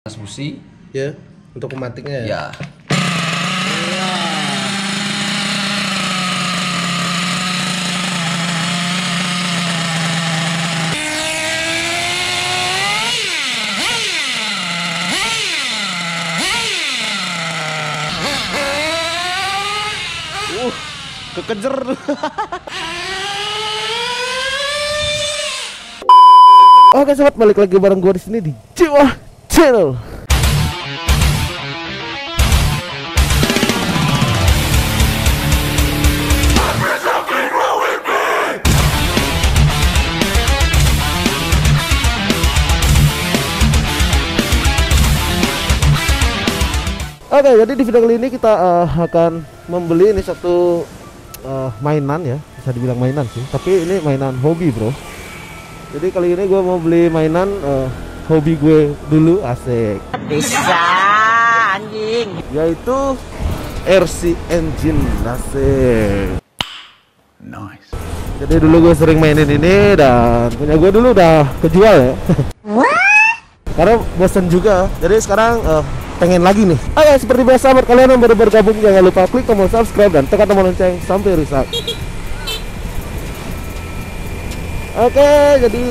transfusi ya untuk pematiknya ya. Kekejer. Oke sobat, balik lagi bareng gue di sini di Jiwa Channel. Oke, jadi di video kali ini kita akan membeli ini satu mainan ya, bisa dibilang mainan sih, tapi ini mainan hobi bro. Jadi kali ini gue mau beli mainan hobi gue dulu, asik. Bisa anjing. Yaitu RC Engine, asik. nice. Jadi dulu gue sering mainin ini dan punya gue dulu udah kejual ya. Karena bosen juga. Jadi sekarang pengen lagi nih. Oke, seperti biasa buat kalian yang baru bergabung jangan lupa klik tombol subscribe dan tekan tombol lonceng sampai rusak. Oke, jadi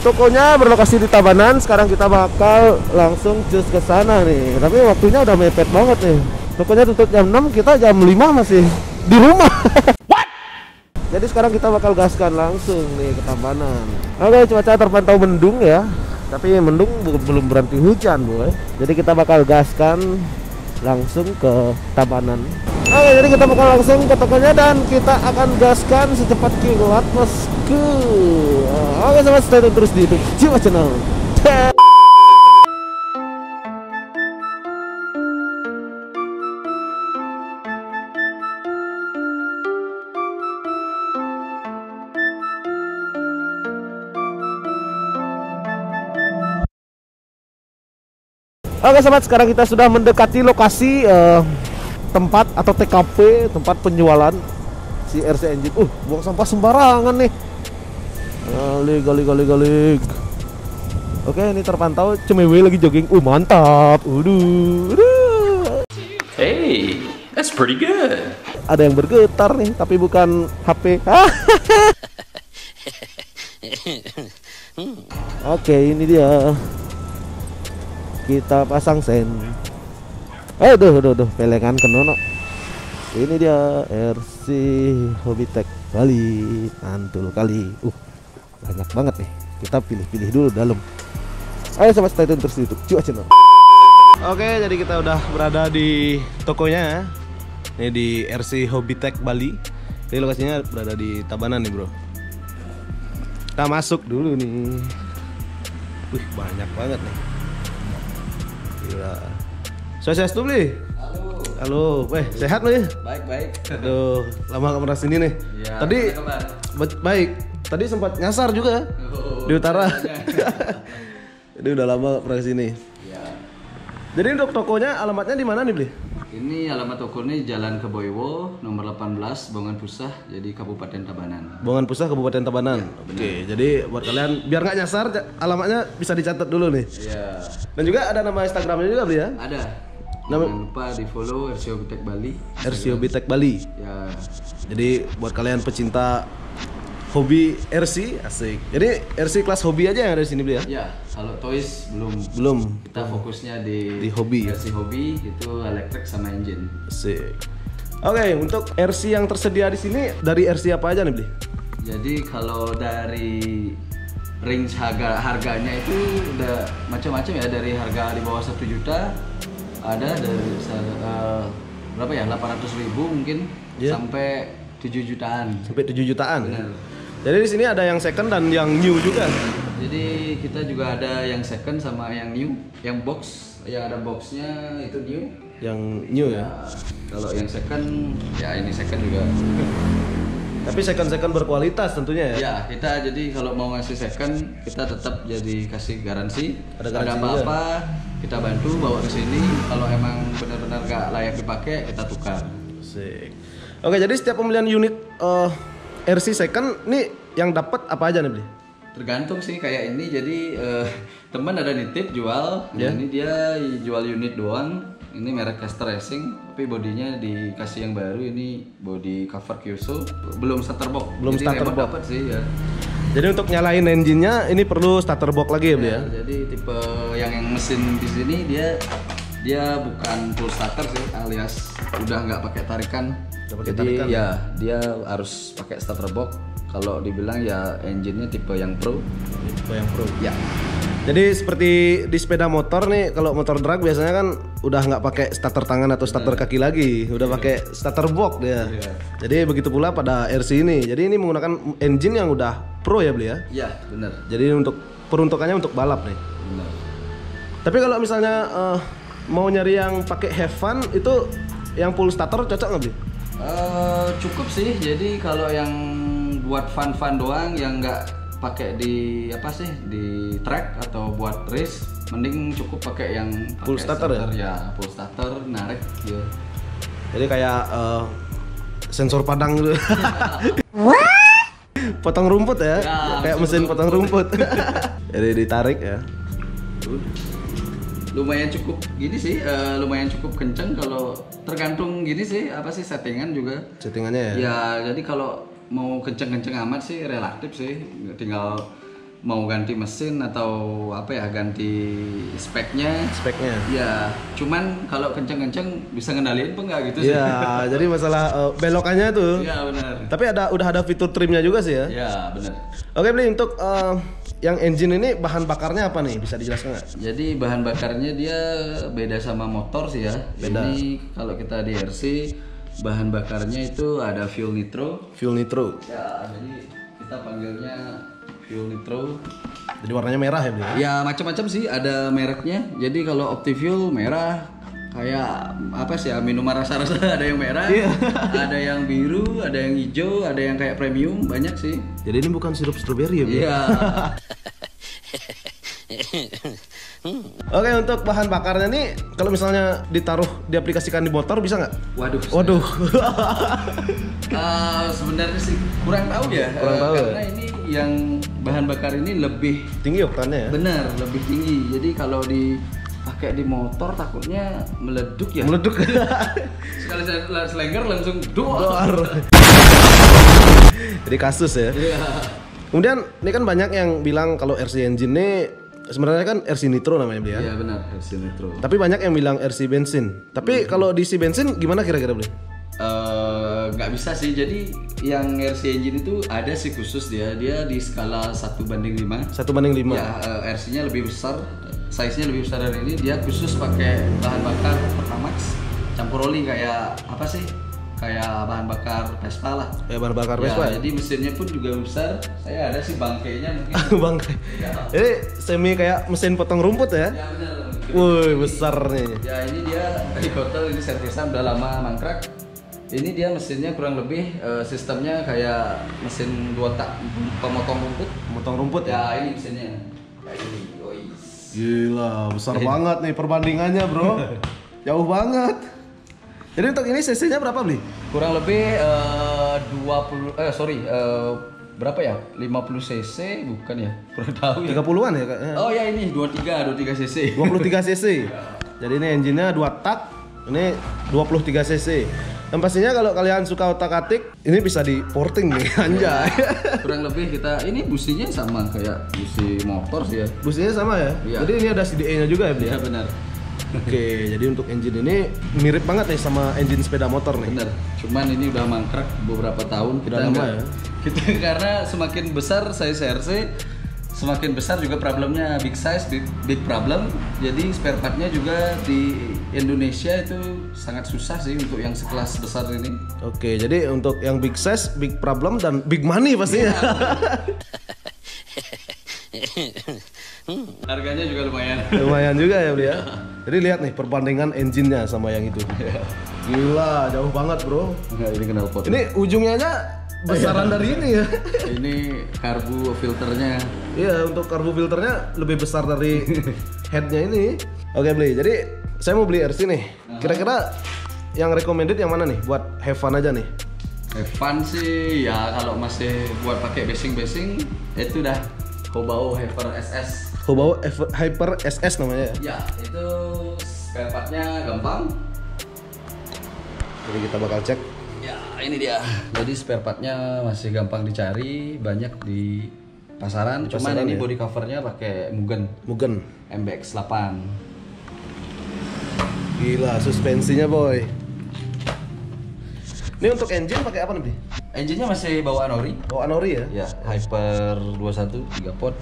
tokonya berlokasi di Tabanan. Sekarang kita bakal langsung cus ke sana nih. Tapi waktunya udah mepet banget nih. Tokonya tutup jam 6, kita jam 5 masih di rumah. What? Jadi sekarang kita bakal gaskan langsung nih ke Tabanan. Oke, cuaca terpantau mendung ya. Tapi mendung belum berhenti hujan boy. Jadi kita bakal gaskan langsung ke Tabanan. Oke, jadi kita bakal langsung ke tokonya dan kita akan gaskan secepat kilat bosku. Oke sobat, stay tune terus di YouTube Jiwa Channel. Oke sobat, sekarang kita sudah mendekati lokasi tempat atau TKP, tempat penjualan si RC Engine. Buang sampah sembarangan nih. Galik. Oke, ini terpantau cemewe lagi jogging. Mantap. Uduh. Hey, that's pretty good. Ada yang bergetar nih, tapi bukan HP. Oke, ini dia. Kita pasang sen. Aduh, pelengan kenono. Ini dia RC Hobbytech Bali, mantul kali. Banyak banget nih. Kita pilih-pilih dulu dalam. Ayo sobat, stay tune terus di YouTube Jiwa Channel. Oke, jadi kita udah berada di tokonya. Ini di RC Hobbytech Bali. Jadi lokasinya berada di Tabanan nih, bro. Kita masuk dulu nih. Banyak banget nih. Gila. Sukses tuh beli. Halo, sehat lo ya? Baik. Aduh, lama gak pernah sini nih. Ya, Tadi baik. Tadi sempat nyasar juga di utara. Jadi udah lama gak pernah sini. Ya. Jadi untuk tokonya alamatnya di mana nih beli? Ini alamat tokonya Jalan Keboiwo nomor 18 Bongan Pusah, jadi Kabupaten Tabanan. Bongan Pusah, Kabupaten Tabanan. Ya, Oke, jadi buat kalian biar nggak nyasar, alamatnya bisa dicatat dulu nih. Iya. Dan juga ada nama Instagramnya juga beli ya? Ada. Nama... Jangan lupa di follow RC Hobbytech Bali. RC Hobbytech Bali. Ya. Jadi buat kalian pecinta hobi RC, asik. Jadi RC kelas hobi aja yang ada di sini beli ya? Ya, kalau toys Belum. Kita fokusnya di hobi. RC hobi itu elektrik sama engine. Asik. Oke, untuk RC yang tersedia di sini dari RC apa aja nih beli? Jadi kalau dari range harganya itu udah macam-macam ya, dari harga di bawah 1 juta ada dari berapa ya, 800.000 mungkin, Yeah. sampai 7 jutaan. Sampai 7 jutaan. Benar. Jadi di sini ada yang second dan yang new juga. Jadi kita juga ada yang second sama yang new, yang box, yang ada boxnya itu new. Yang new ya. Nah, kalau yang second ya ini second juga. Tapi second berkualitas tentunya ya. Ya, kita jadi kalau mau ngasih second kita tetap jadi kasih garansi. Ada garansi apa-apa kita bantu bawa ke sini. Kalau emang benar-benar gak layak dipakai kita tukar. Asik. Oke, jadi setiap pembelian unit RC second nih yang dapat apa aja nih beli? Tergantung sih kayak ini. Jadi teman ada nitip jual. Ya. Ini dia jual unit doang. Ini merek Caster Racing, tapi bodinya dikasih yang baru. Ini body cover Kyuso, belum starter box. Belum Jadi starter remote box. dapat sih ya. Jadi untuk nyalain engine-nya ini perlu starter box lagi ya, Bli ya? Jadi tipe yang mesin di sini dia bukan full starter sih, alias udah nggak pakai tarikan. Jadi ya dia harus pakai starter box. Kalau dibilang ya engine-nya tipe yang pro. Tipe yang pro. Ya. Jadi seperti di sepeda motor nih, kalau motor drag biasanya kan udah nggak pakai starter tangan atau starter kaki lagi, udah pakai starter box dia. Jadi begitu pula pada RC ini. Jadi ini menggunakan engine yang udah pro ya, Bli ya? Iya, benar. Jadi untuk peruntukannya untuk balap nih. Benar. Tapi kalau misalnya mau nyari yang pakai have fun itu yang full starter cocok nggak, Bli? Cukup sih. Jadi kalau yang buat fun-fun doang, yang nggak pakai di track atau buat race, mending cukup pakai yang Full starter ya? Full starter, narik ya. Jadi kayak sensor padang gitu. Potong rumput ya, kayak mesin potong rumput. Jadi ditarik ya. Lumayan cukup gini sih, lumayan cukup kenceng. Kalau tergantung gini sih, settingan juga. Settingannya ya. Ya, jadi kalau mau kenceng-kenceng amat sih relatif sih, tinggal mau ganti mesin atau ganti speknya. Ya, cuman kalau kenceng-kenceng bisa ngendaliin apa enggak gitu sih. Ya, jadi masalah belokannya tuh. Iya, benar. Tapi udah ada fitur trimnya juga sih ya. Ya, benar. Oke, Bli, untuk yang engine ini bahan bakarnya apa nih? Bisa dijelaskan nggak? Jadi bahan bakarnya dia beda sama motor sih ya. Beda. Ini kalau kita di RC bahan bakarnya itu ada fuel nitro. Fuel nitro. Ya, jadi kita panggilnya fuel nitro. Jadi warnanya merah ya, Bli? Ya macam-macam sih, ada mereknya. Jadi kalau Optifuel merah, kayak minuman rasa-rasa ada yang merah, ada yang biru, ada yang hijau, ada yang kayak premium, banyak sih. Jadi ini bukan sirup stroberi ya, Bli? Iya. Oke, untuk bahan bakarnya nih, kalau misalnya diaplikasikan di motor bisa nggak? Waduh. Sebenarnya sih kurang tahu ya. Karena ini yang bahan bakar ini lebih tinggi oktannya ya. Benar, lebih tinggi. Jadi kalau dipakai di motor takutnya meleduk ya. Sekali saya selengger langsung doar. Jadi kasus ya. Iya. Kemudian ini kan banyak yang bilang kalau RC engine ini sebenarnya kan RC nitro namanya, Bli ya. Iya benar, RC nitro. Tapi banyak yang bilang RC bensin. Tapi kalau diisi bensin gimana kira-kira, Bli? Nggak bisa sih. Jadi yang RC engine itu ada sih khusus dia di skala 1:5. 1:5. Ya, RC-nya lebih besar, size-nya lebih besar dari ini. Dia khusus pakai bahan bakar Pertamax campur oli kayak kayak bahan bakar Vespa lah. Kayak bahan bakar Vespa. Ya, jadi mesinnya pun juga besar. Saya ada sih bangkainya mungkin. Bangkai. Ya. Ini semi kayak mesin potong rumput ya. Ya benar. Wih, besar nih. Ya ini dia di hotel, ini servisan udah lama mangkrak. Ini dia mesinnya kurang lebih sistemnya kayak mesin 2 tak pemotong rumput. Potong rumput ya. Ya ini mesinnya. Kayak ini. Gila, besar banget nih perbandingannya, Bro. Jauh banget. Jadi untuk ini cc-nya berapa, Bli? Kurang lebih 50 cc bukan ya? Kurang tahu ya. 30-an ya, Kak? Oh ya ini 23 cc. 23 cc. Jadi ini engine-nya 2 tak, ini 23 cc. Dan pastinya kalau kalian suka otak-atik, ini bisa di porting nih, anjay. Kurang lebih ini businya sama kayak busi motor sih ya. Businya sama ya? Iya. Jadi ini ada CDA-nya juga ya, Bli? Iya benar. Oke, jadi untuk engine ini mirip banget nih sama engine sepeda motor nih. Bener, cuman ini udah mangkrak beberapa tahun. Udah lama ya? Kita karena semakin besar size RC, semakin besar juga problemnya big size, big problem. Jadi spare partnya juga di Indonesia itu sangat susah sih untuk yang sekelas besar ini. Oke, jadi untuk yang big size, big problem, dan big money pastinya. Harganya juga lumayan. Lumayan juga ya, Bli ya. Jadi lihat nih perbandingan engine-nya sama yang itu. Gila, jauh banget, Bro. Enggak, ini knalpot. Ini ujungnya aja besaran dari ini ya. Ini karbu filternya. Iya, untuk karbu filternya lebih besar dari headnya ini. Oke, Bli. Jadi saya mau beli RC nih. Kira-kira yang recommended yang mana nih buat have fun aja nih? Have fun sih ya, kalau masih buat pakai basing itu dah Hobao Hyper SS. Hobao Hyper SS namanya. Ya, itu spare partnya gampang. Jadi kita bakal cek. Ya, ini dia. Jadi spare partnya masih gampang dicari, banyak di pasaran. Cuman ini body covernya pakai Mugen MBX 8. Gila, suspensinya boy. Ini untuk engine pakai apa nih? Engine-nya masih bawaan ori. Bawaan ori ya? Ya, Hyper 21 3 pot.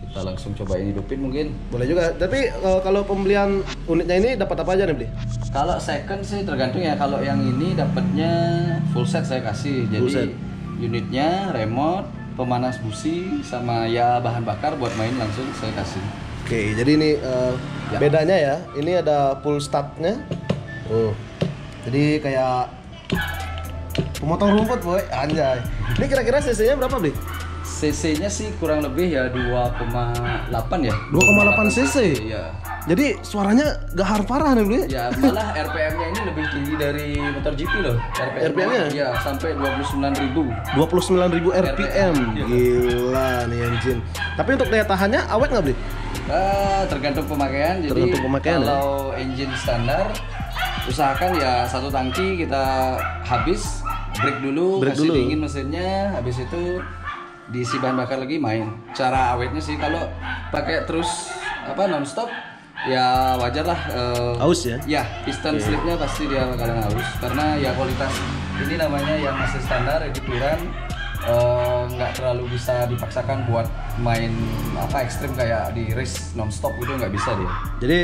Kita langsung coba ini hidupin mungkin. Boleh juga. Tapi kalau pembelian unitnya ini dapat apa aja nih, Bli? Kalau second sih tergantung ya. Kalau yang ini dapatnya full set saya kasih. Jadi Full set. unitnya, remote, pemanas busi, sama ya bahan bakar buat main langsung saya kasih. Oke, jadi ini Ya. bedanya ya. Ini ada full startnya. Oh, jadi kayak pemotong rumput boy, anjay. Ini kira-kira cc-nya berapa Bli? CC-nya sih kurang lebih ya 2,8 ya. 2,8 cc. Iya. Jadi suaranya gahar parah nih Bli. Ya malah RPM-nya ini lebih tinggi dari motor GP loh. RPM-nya? Ya sampai 29.000. 29.000 RPM. Iya. Gila nih engine. Tapi untuk daya tahannya awet nggak Bli? Tergantung pemakaian. Jadi Tergantung pemakaian, kalau engine standar usahakan ya satu tangki kita habis, break dulu, Break kasih dulu. dingin mesinnya, habis itu diisi bahan bakar lagi main. Cara awetnya sih kalau pakai terus nonstop ya wajar lah. Aus ya? Ya, piston slipnya pasti dia bakalan aus karena ya kualitas ini namanya yang masih standar edituran, nggak terlalu bisa dipaksakan buat main ekstrim kayak di race nonstop gitu, nggak bisa dia. Jadi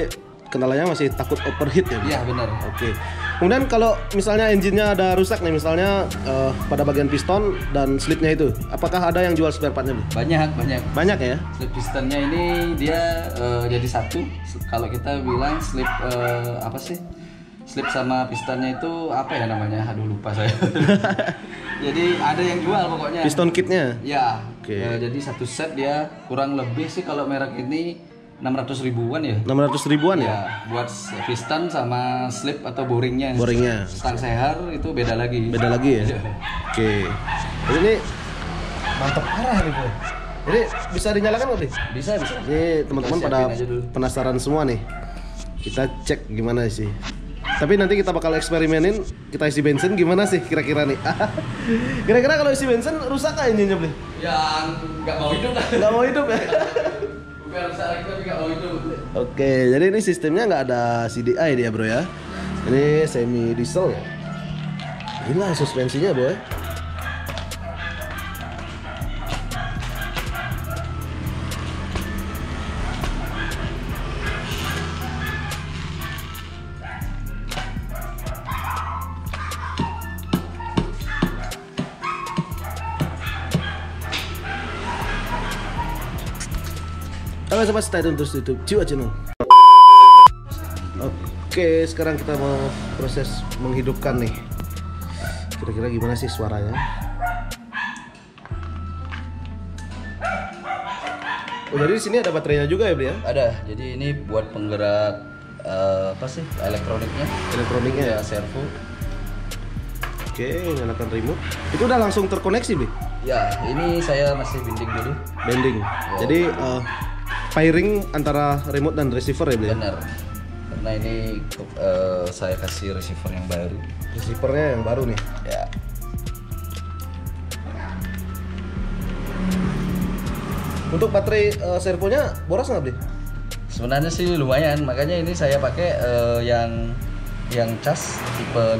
kendalanya masih takut overheat ya? Bli? Iya benar. Oke. Kemudian kalau misalnya engine-nya ada rusak nih, misalnya pada bagian piston dan slipnya itu, apakah ada yang jual spare part-nya? Bli? Banyak. Banyak ya? Slip pistonnya ini dia jadi satu. Kalau kita bilang slip slip sama pistonnya itu apa ya namanya? Aduh lupa saya. Jadi ada yang jual pokoknya. Piston kitnya? Ya. Oke. Jadi satu set dia kurang lebih sih kalau merek ini 600 ribuan ya. 600 ribuan ya? Ya, buat piston sama slip atau boringnya. Boringnya. Stang sehar itu beda lagi. Beda lagi ya? Iya. Oke. Jadi ini mantap parah nih boy. Jadi bisa dinyalakan nggak Bli? Bisa. Ini teman-teman Kita pada siapin aja dulu. penasaran semua nih. Kita cek gimana sih. Tapi nanti kita bakal eksperimenin, kita isi bensin gimana sih kira-kira nih. Kira-kira kalau isi bensin rusak nggak engine-nya Bli? Yang nggak mau hidup lah. Nggak mau hidup ya? Bukan rusak lagi tapi nggak mau hidup. Oke, jadi ini sistemnya nggak ada CDI dia bro ya. Ini semi diesel ya. Gila suspensinya boy. Halo sobat, stay tune terus di YouTube Jiwa Channel. Oke, sekarang kita mau proses menghidupkan nih. Kira-kira gimana sih suaranya? Oh, jadi di sini ada baterainya juga ya, Bli ya? Ada. Jadi ini buat penggerak elektroniknya. Elektroniknya ya. Ya servo. Oke, nyalakan remote. Itu udah langsung terkoneksi, Bli? Ya, ini saya masih binding dulu. Bending. Jadi pairing antara remote dan receiver ya, Bli? Benar. Karena ini saya kasih receiver yang baru. Receivernya yang baru nih. Ya. Untuk baterai servonya boros nggak, Bli? Sebenarnya sih lumayan, makanya ini saya pakai yang cas tipe 5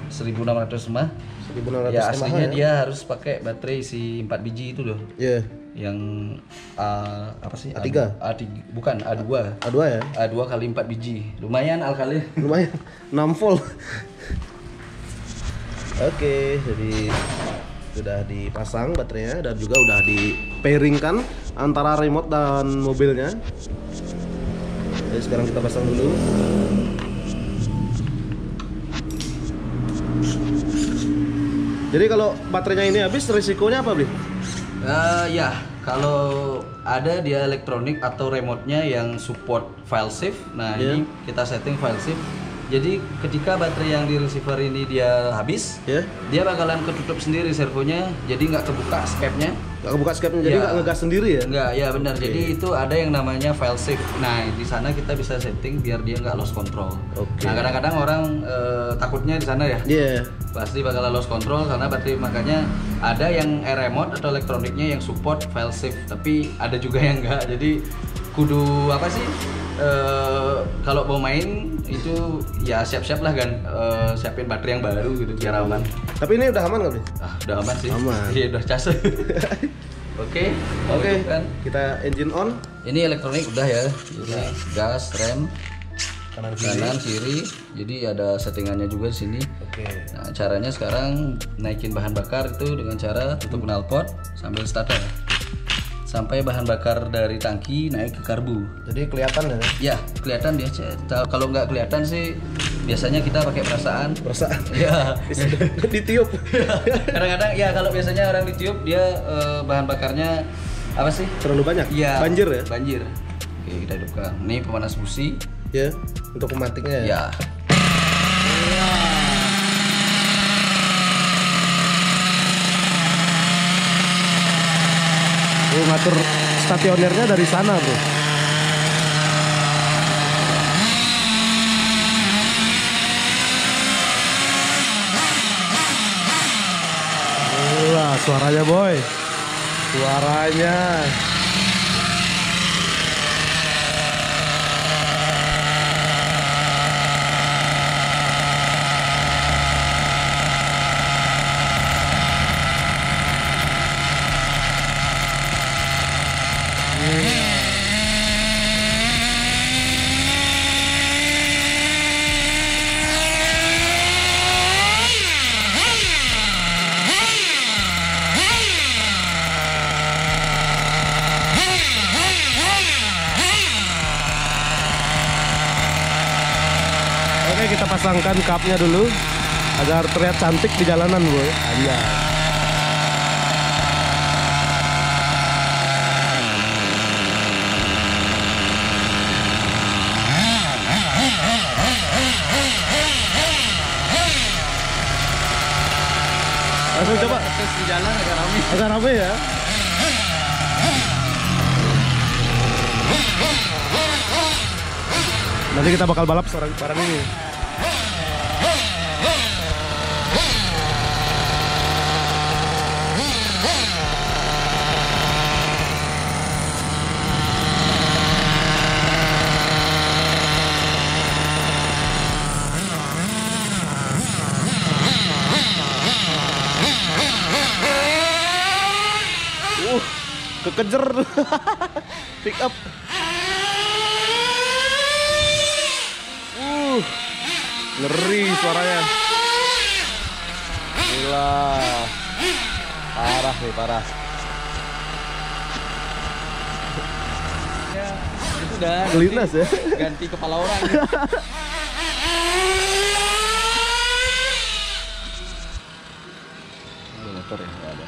1600 mAh. 1600 Ya mAh aslinya ya? dia harus pakai baterai isi 4 biji itu loh. Iya. Yang A3? A3 bukan A2. A2 ya? A2 kali 4 biji. Lumayan alkali. Lumayan 6 volt. Oke, jadi sudah dipasang baterainya dan juga udah di pairingkan antara remote dan mobilnya. Jadi sekarang kita pasang dulu. Jadi kalau baterainya ini habis risikonya apa, Bli? Ya, kalau ada dia elektronik atau remote-nya yang support file save. Nah, Iya. ini kita setting file save Jadi ketika baterai yang di receiver ini dia habis, Ya. dia bakalan ketutup sendiri servonya, jadi nggak kebuka skepnya. Nggak kebuka skepnya, jadi Ya. nggak ngegas sendiri ya? Nggak, ya benar. Jadi itu ada yang namanya file safe. Nah, di sana kita bisa setting biar dia nggak lost control. Oke. Nah, kadang-kadang orang takutnya di sana ya. Iya. Pasti bakal lost control karena baterai, makanya ada yang remote atau elektroniknya yang support file safe, tapi ada juga yang enggak. Jadi kudu apa sih? Kalau mau main itu ya siap-siap lah kan, siapin baterai yang baru gitu biar aman. Tapi ini udah aman nggak, Bli? Udah aman sih. Aman. Iya, udah cas. Oke, Oke. Kita engine on. Ini elektronik udah ya. Jadi gas, rem, kanan kiri. Jadi ada settingannya juga di sini. Oke. Nah, caranya sekarang naikin bahan bakar itu dengan cara tutup knalpot sambil starter. Sampai bahan bakar dari tangki naik ke karbu. Jadi kelihatan ya? Ya, kelihatan dia. Kalau nggak kelihatan sih biasanya kita pakai perasaan. Perasaan. Ya. Ditiup. Kadang-kadang ya kalau biasanya orang ditiup dia bahan bakarnya apa sih? Terlalu banyak. Iya. Banjir ya? Banjir. Oke, kita hidupkan. Ini pemanas busi. Ya. Untuk pematiknya ya. Ya. Ngatur stasionernya dari sana bro. Wah, suaranya boy. Suaranya. Oke, kita pasangkan cupnya dulu agar terlihat cantik di jalanan boy. Anjay. Langsung coba. Tes di jalan agak ramai. Agak rame ya. Nanti kita bakal balap barang ini. Kekejer. Pick up. Ngeri suaranya. Gila. Parah nih, parah. Ya, itu udah Gelindas ya. ganti kepala orang. Motor ya, nggak ada.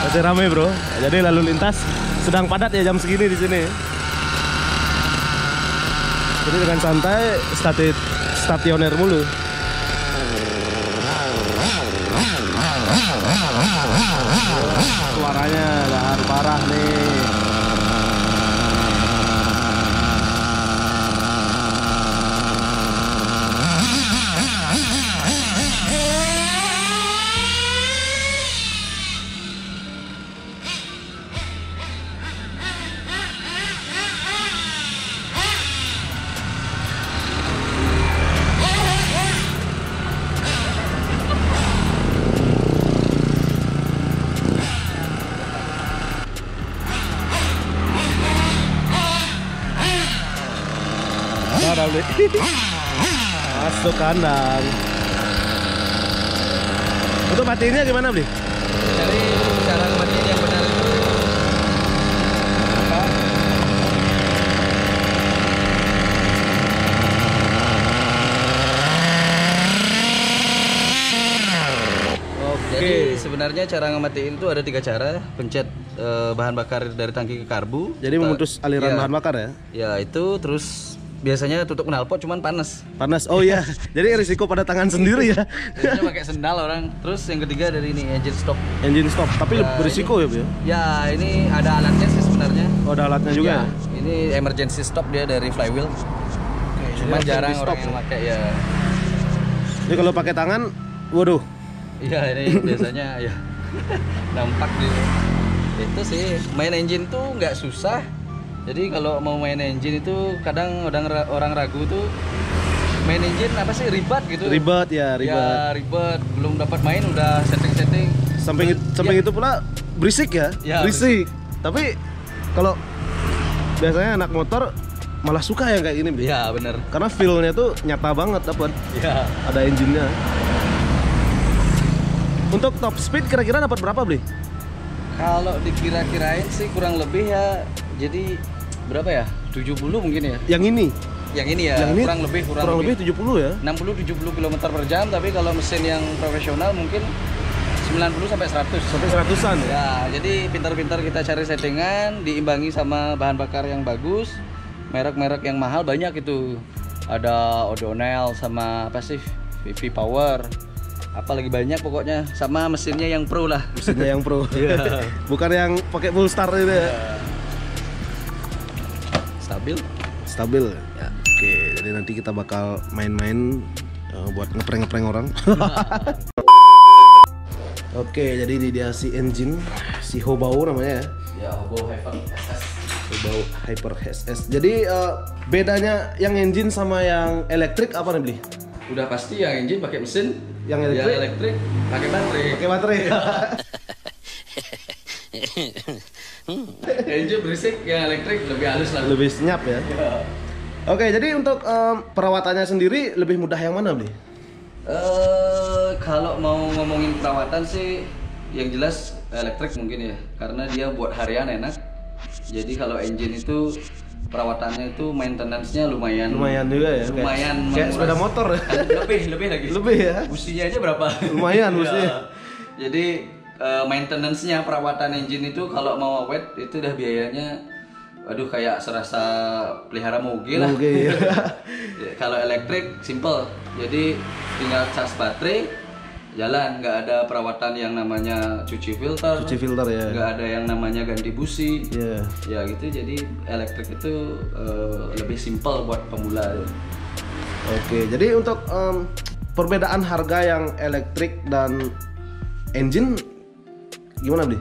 Masih ramai bro, jadi lalu lintas sedang padat ya jam segini di sini. Jadi dengan santai stasioner mulu. Suaranya dahar parah nih. Masuk kandang. Untuk matiinnya gimana, Bli? Cari cara matiin yang benar itu. sebenarnya cara ngematiin itu ada 3 cara. Pencet bahan bakar dari tangki ke karbu. Jadi memutus aliran Iya. bahan bakar ya? Ya itu terus biasanya tutup knalpot cuman panas. Panas. Oh iya. Jadi risiko pada tangan sendiri ya. Biasanya pakai sendal orang. Terus yang ketiga dari ini engine stop. Engine stop. Tapi Ya, berisiko ya, Bu ya? Ya ini ada alatnya sih sebenarnya. Oh, ada alatnya juga. Ya, ini emergency stop dia dari flywheel. Cuman emergency jarang stop orang yang ya? pakai ya. Jadi kalau pakai tangan, waduh. Iya ini biasanya ya nampak gitu. Itu sih main engine tuh nggak susah. Jadi kalau mau main engine itu kadang orang ragu tuh main engine apa sih ribet gitu. Ribet ya, ribet. Ya ribet. Belum dapat main udah setting-setting. Samping itu pula berisik ya, Ya, berisik. Tapi kalau biasanya anak motor malah suka yang kayak gini, Bli. Iya bener. Karena feel-nya tuh nyata banget dapat. Iya. Ada engine-nya. Untuk top speed kira-kira dapat berapa, Bli? Kalau dikira-kirain sih kurang lebih ya. Jadi berapa ya? 70 mungkin ya. Yang ini. Yang ini ya. Yang ini kurang lebih 70 ya. 60-70 km per jam, tapi kalau mesin yang profesional mungkin 90 sampai 100. Sampai 100-an ya. Ya, jadi pintar-pintar kita cari settingan, diimbangi sama bahan bakar yang bagus, merek-merek yang mahal banyak itu. Ada O'Donnell sama apa sih? VV Power. Apa lagi banyak pokoknya, sama mesinnya yang pro lah. Mesinnya yang pro. Iya. Bukan yang pakai full star itu ya. Stabil. Stabil. Ya. Oke, jadi nanti kita bakal main-main buat ngeprank-ngeprank orang. Oke, jadi ini dia si engine, si Hobao namanya ya. Ya, Hobo Hyper SS. Hobao Hyper SS. Jadi bedanya yang engine sama yang elektrik apa nih, Bli? Udah pasti yang engine pakai mesin, Yang yang elektrik pakai baterai. Pakai baterai. Engine berisik, yang elektrik lebih halus lah. Lebih senyap ya. Oke, jadi untuk perawatannya sendiri lebih mudah yang mana, Bli? Kalau mau ngomongin perawatan sih, yang jelas elektrik mungkin ya, karena dia buat harian enak. Jadi kalau engine itu perawatannya itu maintenance-nya lumayan Lumayan juga ya. lumayan kayak menguras. sepeda motor ya. lebih lagi. Lebih ya. Businya aja berapa? Lumayan Ya. businya. Jadi maintenance-nya perawatan engine itu kalau mau awet itu udah biayanya aduh kayak serasa pelihara moge lah. Moge, ya. Ya, kalau elektrik simple. Jadi tinggal cas baterai jalan, nggak ada perawatan yang namanya cuci filter. Cuci filter ya. Nggak ada yang namanya ganti busi. Iya. Ya gitu, jadi elektrik itu lebih simple buat pemula. Oke, jadi untuk perbedaan harga yang elektrik dan engine gimana, Bli?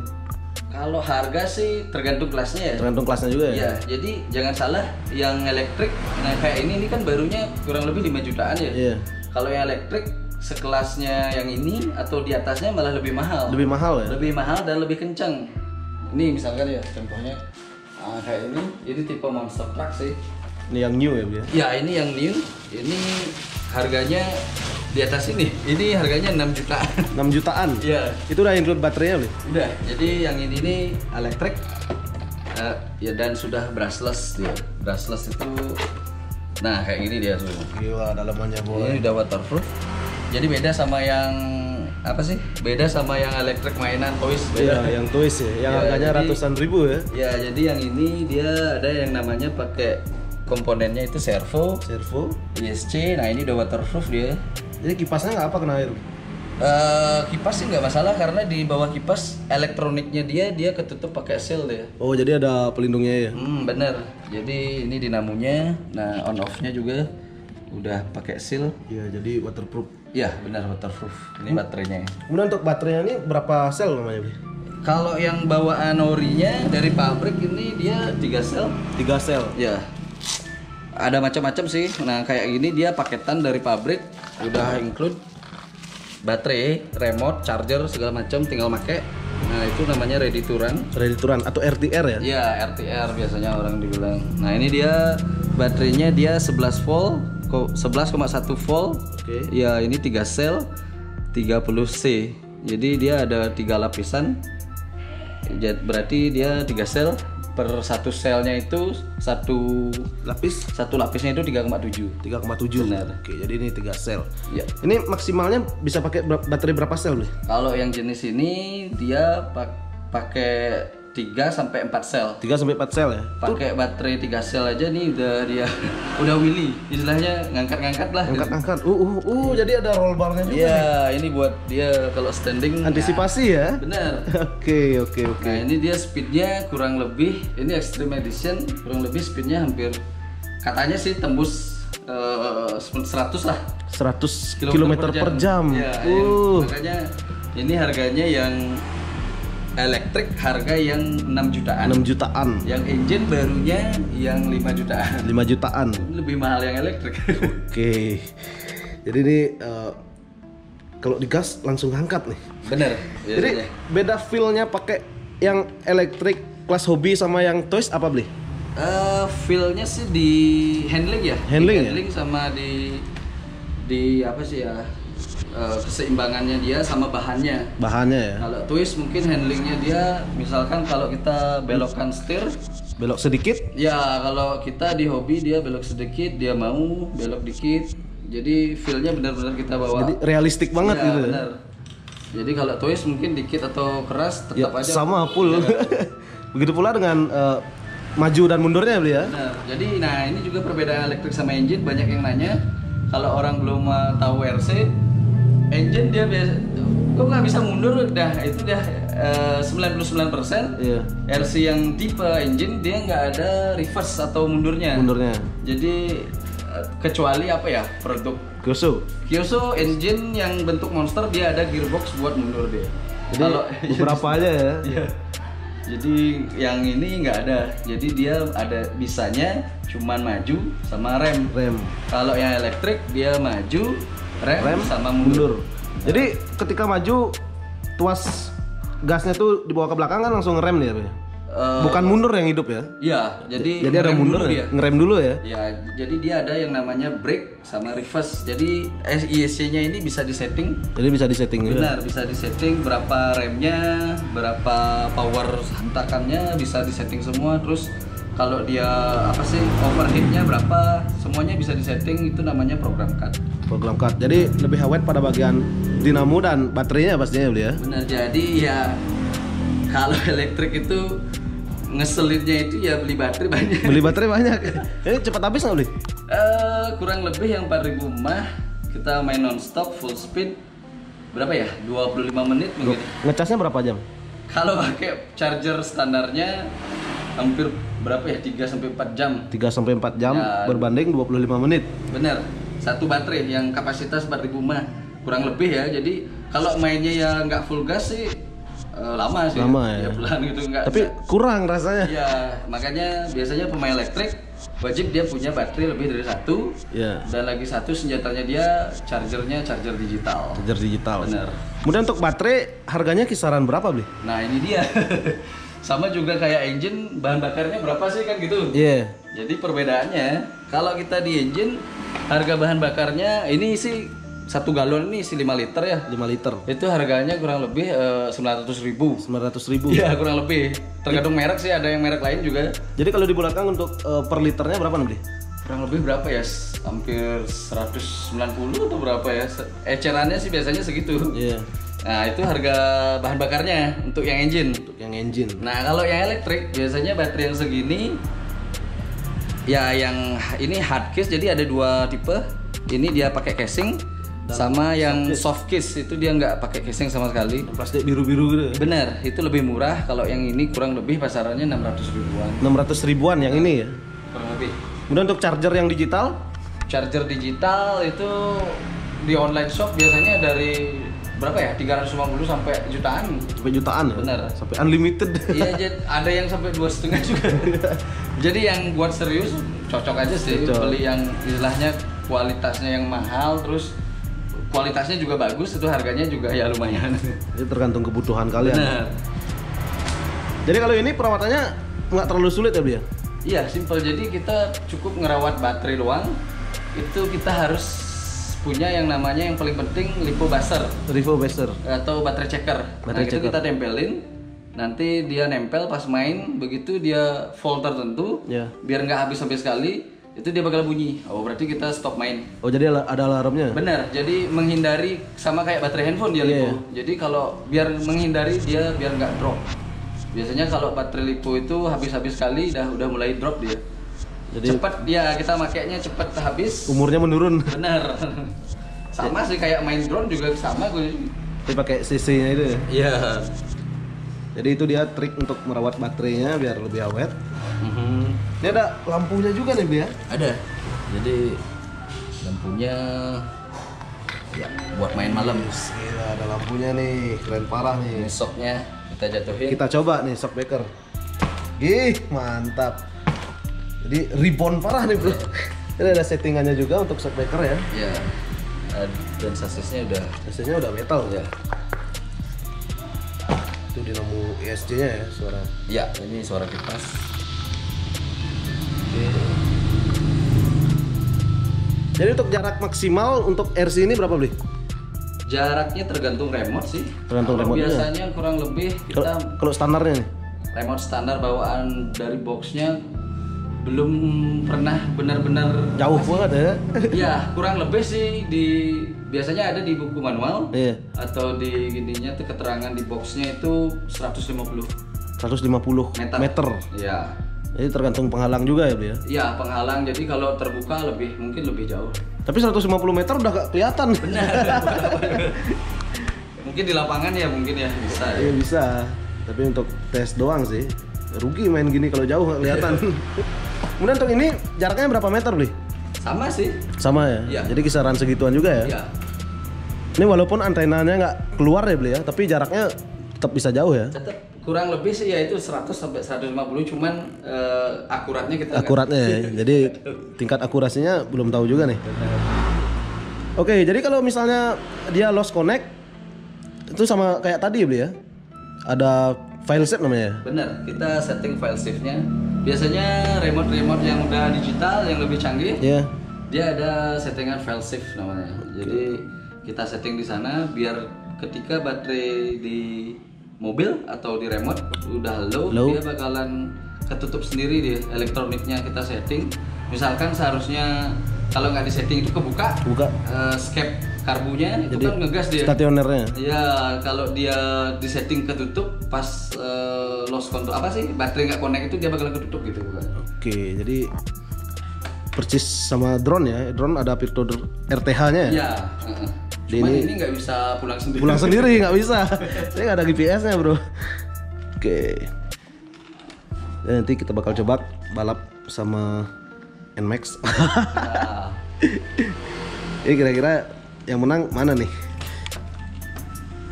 Kalau harga sih tergantung kelasnya ya. Tergantung kelasnya juga ya. Iya, jadi jangan salah yang elektrik, nah kayak ini kan barunya kurang lebih 5 jutaan ya. Iya. Kalau yang elektrik sekelasnya yang ini atau di atasnya malah lebih mahal. Lebih mahal ya? Lebih mahal dan lebih kencang. Ini misalkan ya contohnya kayak ini tipe monster truck sih. Ini yang new ya, Bli? Ya ini yang new, ini harganya di atas ini. Ini harganya 6 jutaan. 6 jutaan? Iya. Itu udah include baterainya, Bli? Udah, jadi yang ini nih elektrik ya dan sudah brushless dia. Brushless itu nah kayak gini dia tuh. Gila, dalamannya Ini udah waterproof. Jadi beda sama yang apa sih? Beda sama yang elektrik mainan toys beda. Iya, yang toys ya, yang Ya, harganya jadi- ratusan ribu ya. Ya, jadi yang ini dia ada yang namanya pakai komponennya itu servo, Servo. ESC. Nah, ini udah waterproof dia. Jadi kipasnya nggak apa kena air? Kipas sih nggak masalah karena di bawah kipas elektroniknya dia ketutup pakai seal dia. Oh, jadi ada pelindungnya ya? Bener. Jadi ini dinamonya, nah on off-nya juga udah pakai seal. Iya, jadi waterproof. Ya benar waterproof. Ini baterainya. Kemudian untuk baterainya ini berapa sel namanya, Bli? Kalau yang bawaan orinya dari pabrik ini dia 3 sel. 3 sel. Ya. Ada macam-macam sih. Nah kayak gini dia paketan dari pabrik, udah include baterai, remote, charger segala macam, tinggal make. Nah itu namanya ready to run. Ready to run atau RTR ya? Ya RTR biasanya orang dibilang. Nah ini dia baterainya dia 11 volt, 11,1 volt. Oke. Ya ini 3 sel, 30C. Jadi dia ada 3 lapisan. Berarti dia 3 sel, per satu selnya itu satu lapisnya itu 3,7. 3,7. Benar. Oke, jadi ini 3 sel. Ya. Ini maksimalnya bisa pakai baterai berapa sel nih? Kalau yang jenis ini dia pakai 3 sampai 4 sel. 3 sampai 4 sel ya. Pakai baterai 3 sel aja nih udah willy. Istilahnya ngangkat-ngangkat lah. Angkat-angkat. Jadi ada roll bar-nya juga. Iya, ini buat dia kalau standing. Antisipasi ya. Benar. Oke. Nah, ini dia speednya kurang lebih, ini Extreme Edition, kurang lebih speednya hampir katanya sih tembus 100 lah. 100 km per jam. Ya, makanya ini harganya yang elektrik harga yang 6 jutaan. 6 jutaan. Yang engine barunya yang 5 jutaan. 5 jutaan. Lebih mahal yang elektrik. Oke. Jadi ini kalau digas langsung angkat nih. Bener. Jadi beda feel-nya pakai yang elektrik kelas hobi sama yang toys apa beli? Feel-nya sih di handling ya. Handling, di handling sama di apa sih ya? Keseimbangannya dia sama bahannya ya. Kalau twist mungkin handlingnya dia, misalkan kalau kita belokkan setir belok sedikit ya, kalau kita di hobi dia belok sedikit, dia mau belok dikit, jadi feelnya benar-benar kita bawa, jadi realistik banget ya, gitu. Benar. Jadi kalau twist mungkin dikit atau keras tetap ya, aja sama full. Begitu pula dengan maju dan mundurnya beli ya. Benar. Jadi nah ini juga perbedaan elektrik sama engine, banyak yang nanya kalau orang belum tahu RC. Engine dia biasa, kok nggak bisa mundur, itu 99%. Iya. RC yang tipe engine dia nggak ada reverse atau mundurnya. Jadi kecuali apa ya, produk Kyosho engine yang bentuk monster dia ada gearbox buat mundur dia. Jadi kalau beberapa aja ya. Iya. Jadi yang ini nggak ada. Jadi dia ada bisanya cuman maju sama rem. Kalau yang elektrik dia maju, rem sama mundur. Jadi ketika maju tuas gasnya tuh dibawa ke belakang kan langsung ngerem dia, bukan mundur yang hidup ya? Iya, jadi ada mundur ya? Ngerem dulu ya? Iya, jadi dia ada yang namanya brake sama reverse. Jadi ISC-nya ini bisa disetting. Jadi bisa disetting juga? Benar, bisa disetting berapa remnya, berapa power hentakannya, bisa disetting semua. Terus kalau dia overheatnya berapa, semuanya bisa disetting, itu namanya program cut. Jadi lebih awet pada bagian dinamo dan baterainya pastinya beli ya. Benar, jadi ya kalau elektrik itu ngeselitnya itu ya beli baterai banyak. Ini cepat habis nggak beli? Kurang lebih yang 4000 mah kita main nonstop full speed berapa ya? 25 menit mungkin. Ngecasnya berapa jam? Kalau pakai charger standarnya hampir berapa ya, 3 sampai 4 jam. 3 sampai 4 jam ya, berbanding 25 menit. Bener. Satu baterai yang kapasitas 4000 mAh kurang lebih ya. Jadi kalau mainnya ya nggak full gas sih lama sih. Ya. Bulan gitu enggak. Tapi kurang rasanya. Iya, makanya biasanya pemain elektrik wajib dia punya baterai lebih dari satu. Ya. Dan lagi satu senjatanya dia chargernya charger digital. Bener. Kemudian untuk baterai harganya kisaran berapa beli? Nah, ini dia. Sama juga kayak engine, bahan bakarnya berapa sih kan gitu? Iya. Jadi perbedaannya, kalau kita di engine, harga bahan bakarnya ini sih 1 galon ini isi 5 liter ya. 5 liter. Itu harganya kurang lebih 900.000. 900.000. Iya, kurang lebih. Tergantung merek sih, ada yang merek lain juga. Jadi kalau dibulatkan untuk per liternya berapa nih? Kurang lebih berapa ya? Hampir 190 atau berapa ya? Ecerannya sih biasanya segitu. Iya. Nah, itu harga bahan bakarnya untuk yang engine. Nah, kalau yang elektrik biasanya baterai yang segini ya, yang ini hard case, jadi ada 2 tipe. Ini dia pakai casing sama yang soft case, itu dia nggak pakai casing sama sekali. Plastik biru-biru gitu. Bener, itu lebih murah. Kalau yang ini kurang lebih pasarannya 600 ribuan. 600 ribuan yang ini ya? Kurang lebih. Kemudian untuk charger yang digital? Charger digital itu di online shop biasanya dari berapa ya? 350 sampai jutaan. Sampai jutaan ya? Bener. Sampai unlimited. Iya, ada yang sampai 2,5 juga. Jadi yang buat serius cocok aja sih. Beli yang istilahnya kualitasnya yang mahal, terus kualitasnya juga bagus, itu harganya juga ya lumayan. Itu tergantung kebutuhan kalian. Bener. Jadi kalau ini perawatannya nggak terlalu sulit ya, Bli ya? Iya, simple. Jadi kita cukup ngerawat baterai doang. Itu kita harus punya yang namanya, yang paling penting, lipo buzzer atau baterai checker. Itu kita tempelin. nanti dia nempel pas main, begitu dia volt tertentu, Ya. biar nggak habis-habis sekali, itu dia bakal bunyi. Oh berarti kita stop main. Oh jadi ada alarmnya? Bener, jadi menghindari sama kayak baterai handphone dia lipo. Jadi kalau biar menghindari dia biar nggak drop. Biasanya kalau baterai lipo itu habis-habis sekali udah mulai drop dia. Jadi Cepat ya kita makainya cepat habis. umurnya menurun. Bener. Sama sih kayak main drone juga sama gue. Tapi pakai CC-nya itu ya. Iya. Jadi itu dia trik untuk merawat baterainya biar lebih awet. Ini ada lampunya juga nih, Bli ya? Ada. Jadi lampunya ya buat main malam. Gila, ada lampunya nih, keren parah nih. Besoknya kita jatuhin. Kita coba nih shockbreaker. Ih, mantap. Jadi rebound parah nih, Bro. Ini ada settingannya juga untuk shockbreaker ya. Iya. Dan sasisnya Biasanya udah metal ya. Itu dinamo ESC-nya ya, suara. Ya, ini suara kipas. Jadi untuk jarak maksimal untuk RC ini berapa, Bli? Jaraknya tergantung remote sih. Tergantung Kalau remote-nya. biasanya kurang lebih kita Kalau standarnya nih? remote standar bawaan dari boxnya belum pernah benar-benar Jauh banget ya. ya kurang lebih sih biasanya ada di buku manual Iya. atau di gininya tuh keterangan di boxnya itu 150 150 meter. ya. Jadi tergantung penghalang juga ya, Bli ya. Iya, penghalang, jadi kalau terbuka mungkin lebih jauh. Tapi 150 meter udah gak kelihatan. Mungkin di lapangan ya mungkin ya bisa ya. Iya bisa. Tapi untuk tes doang sih. Rugi main gini kalau jauh gak kelihatan. Kemudian untuk ini jaraknya berapa meter, Bli? Sama sih. Sama ya? Iya. Jadi kisaran segituan juga ya? Iya. Ini walaupun antenanya nggak keluar ya, Bli ya, tapi jaraknya tetap bisa jauh ya? Tetap kurang lebih sih ya itu 100 sampai 150, cuman akuratnya kita nggak- Akuratnya ya. Jadi tingkat akurasinya belum tahu juga nih. Oke, jadi kalau misalnya dia lost connect itu sama kayak tadi, Bli ya? Ada file save namanya. Bener, kita setting file save-nya. Biasanya remote yang udah digital yang lebih canggih, Iya. dia ada settingan file save namanya. Jadi kita setting di sana biar ketika baterai di mobil atau di remote udah low, Low. dia bakalan ketutup sendiri dia elektroniknya kita setting. Misalkan seharusnya kalau nggak disetting itu kebuka, Buka escape karbunya itu Jadi kan ngegas dia. stationernya. Ya, kalau dia disetting ketutup pas lost control apa sih baterai nggak connect itu dia bakalan ketutup gitu bukan? Oke, jadi persis sama drone ya. Drone ada fitur RTH-nya ya. Ya. Cuman Ini- ini nggak bisa pulang sendiri. Pulang sendiri nggak bisa. Saya nggak ada GPS-nya, Bro. Oke. Ya, nanti kita bakal coba balap sama NMAX. Nah, Ini kira-kira yang menang mana nih?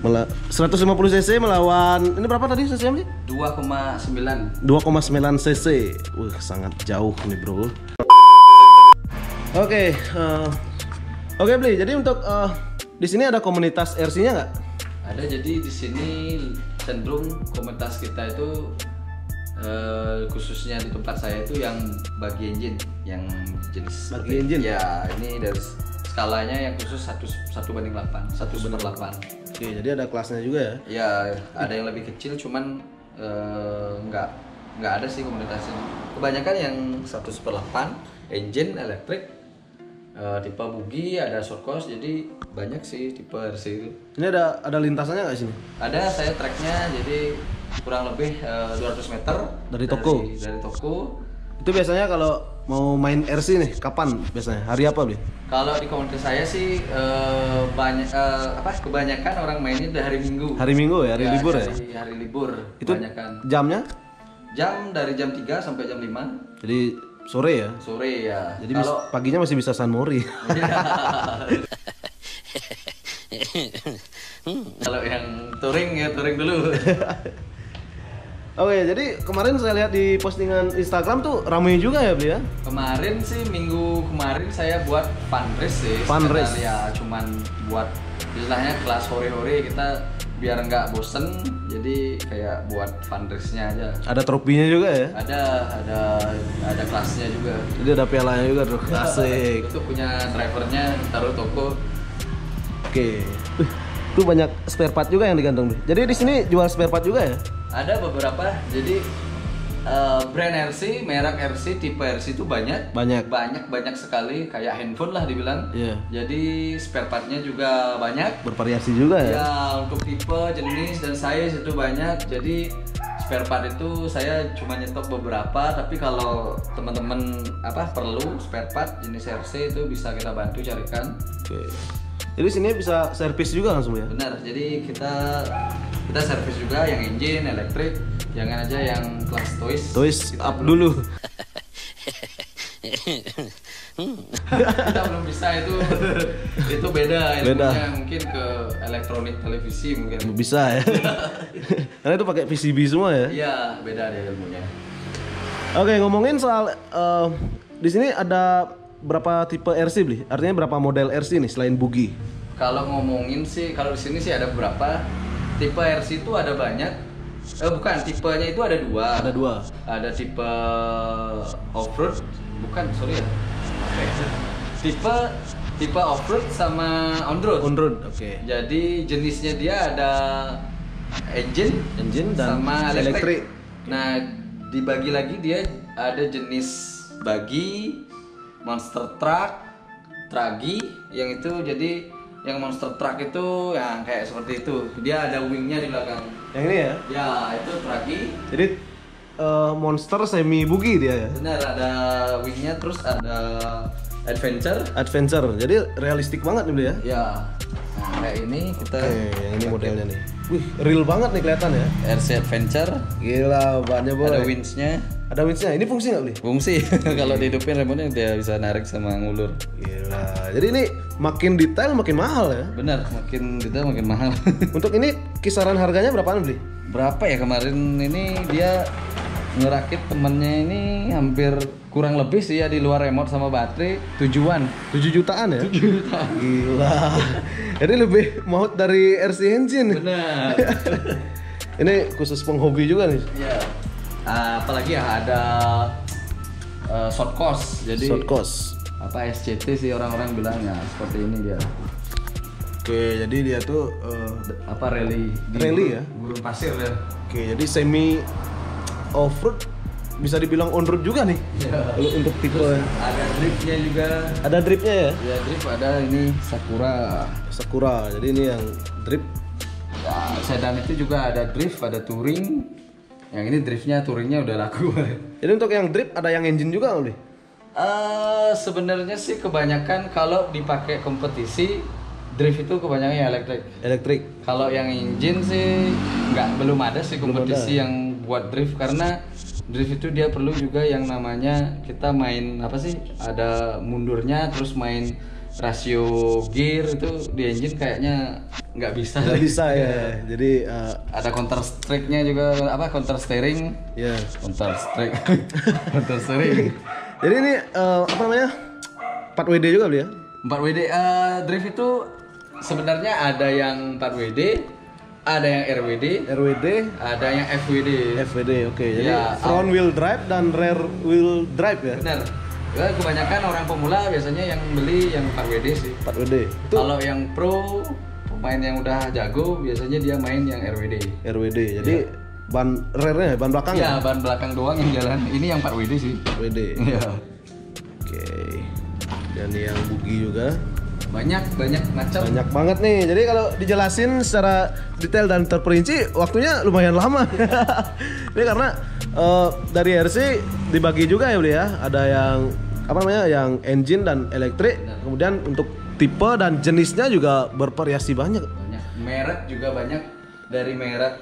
150 cc melawan ini berapa tadi cc sih? 2,9. 2,9 cc. Wah, sangat jauh nih, Bro. Oke, oke, Bli. Jadi untuk di sini ada komunitas RC-nya nggak? Ada, jadi di sini cenderung komunitas kita itu khususnya di tempat saya itu yang bagi engine, yang jenis Bagi seperti- engine? Ya, ini dari skalanya yang khusus 1/8, 1/8. Oke, jadi ada kelasnya juga ya. Ya, ada yang lebih kecil, cuman nggak ada sih komunitasnya. Kebanyakan yang 1/8 engine elektrik, tipe buggy, ada short course, jadi banyak sih tipe RC itu. Ini ada lintasannya nggak sini? Ada saya tracknya, jadi kurang lebih 200 meter Dari toko? Dari toko. Itu biasanya kalau mau main RC nih, kapan biasanya? Hari apa, Bli? Kalau di komunitas saya sih kebanyakan orang mainnya di hari Minggu. Hari Minggu ya, hari libur ya? Hari libur. Itu Kebanyakan. jamnya? Jam dari jam 3 sampai jam 5 Jadi sore ya? sore ya. Jadi Kalau paginya masih bisa San Mori. kalau yang touring ya touring dulu. Oke, jadi kemarin saya lihat di postingan Instagram tuh ramai juga ya, Bli ya? Kemarin sih minggu kemarin saya buat fun race sih. Fun Sekedar race. ya cuman buat istilahnya kelas hore-hore kita biar nggak bosen, jadi kayak buat fun race-nya aja. Ada trofinya juga ya? Ada kelasnya juga. Jadi ada pialanya juga tuh. Asik. Itu punya drivernya taruh toko. Oke. Wih, tuh banyak spare part juga yang digantung, Bli. Jadi di sini jual spare part juga ya? Ada beberapa. Jadi brand RC, merek RC, tipe RC itu banyak sekali, kayak handphone lah dibilang. Iya. Jadi spare partnya juga banyak. Bervariasi juga ya. Ya, untuk tipe, jenis dan size itu banyak. Jadi spare part itu saya cuma nyetok beberapa, tapi kalau teman-teman perlu spare part jenis RC itu bisa kita bantu carikan. Oke. Jadi sini bisa servis juga langsung ya. Benar. Jadi kita servis juga yang engine, elektrik, jangan aja yang kelas toys. Toys Kita up belum- dulu. Kita belum bisa itu beda Beda. ilmunya, mungkin ke elektronik televisi mungkin. Bisa ya. Karena itu pakai PCB semua ya. Iya, beda deh ilmunya. Oke, ngomongin soal di sini ada berapa tipe RC beli? Artinya berapa model RC nih selain buggy? Kalau ngomongin sih, kalau di sini sih ada beberapa tipe RC itu ada banyak. Bukan, tipenya itu ada dua. Ada dua. Ada tipe off-road, bukan, sorry ya. Tipe off-road sama on-road. On-road, oke. Jadi jenisnya dia ada engine Dan sama elektrik. elektrik. Nah, dibagi lagi dia ada jenis buggy, monster truck, tragi, yang itu jadi yang monster truck itu yang kayak seperti itu. Dia ada wingnya di belakang. Yang ini ya. Ya, itu tragi. Jadi monster semi buggy dia ya. Benar, ada wingnya, terus ada adventure. Adventure. Jadi realistik banget nih beli ya. Ya, nah kayak ini kita. Oke, yang ini modelnya nih. Wih, real banget nih kelihatan ya. RC Adventure. Gila, bannya boy. Ada winch-nya. Ada winch-nya. Ini fungsi nggak beli? Fungsi. Kalau dihidupin remote-nya dia bisa narik sama ngulur. Gila. Jadi ini makin detail makin mahal ya. Benar, makin detail makin mahal. Untuk ini kisaran harganya berapaan beli? Berapa ya kemarin ini dia ngerakit temennya ini hampir kurang lebih sih ya, di luar remote sama baterai 7-an. 7 jutaan ya? 7 jutaan. Gila. Jadi lebih maut dari RC engine. Benar. Ini khusus penghobi juga nih. Iya. Apalagi ya ada short course. Jadi Short course. apa SCT sih orang-orang bilangnya seperti ini dia. Oke, jadi dia tuh Apa rally? di Rally ya? Gurun pasir ya. oke, jadi semi off-road bisa dibilang on-road juga nih. Iya. Kalau untuk tipe Ada driftnya juga. ada dripnya ya? Ya drift ada ini Sakura. Sakura. Jadi ini yang drip. Ya, sedan itu juga ada drift, ada touring. Yang ini driftnya, touringnya udah laku. Jadi untuk yang drip ada yang engine juga nggak beli? Sebenarnya sih kebanyakan kalau dipakai kompetisi drift itu kebanyakan yang elektrik. Elektrik. Kalau yang engine sih belum ada sih kompetisi yang buat drift, karena drift itu dia perlu juga yang namanya kita main apa sih, ada mundurnya, terus main rasio gear itu di engine kayaknya nggak bisa. Nggak bisa ya. Jadi Ada counter strike-nya juga, apa, counter steering. ya. Counter strike. Counter steering. Jadi ini apa namanya? 4WD juga beli ya? 4WD drift itu sebenarnya ada yang 4WD, ada yang RWD, RWD, ada yang FWD. FWD. Oke. Jadi Ya, front wheel drive dan rear wheel drive ya? Benar. Ya, kebanyakan orang pemula biasanya yang beli yang 4WD sih. 4WD. Itu Kalau yang pro, pemain yang udah jago, biasanya dia main yang RWD. RWD. Jadi ban rearnya, ban belakang ya? Iya, ban belakang doang yang jalan. Ini yang 4WD sih. 4WD. Iya. Oke. Dan yang buggy juga Banyak macam. banyak banget nih. Jadi kalau dijelasin secara detail dan terperinci, waktunya lumayan lama. Ini karena dari RC dibagi juga ya beli ya. Ada yang apa namanya, yang engine dan elektrik. Kemudian untuk tipe dan jenisnya juga bervariasi banyak. Banyak. Merek juga banyak, dari merek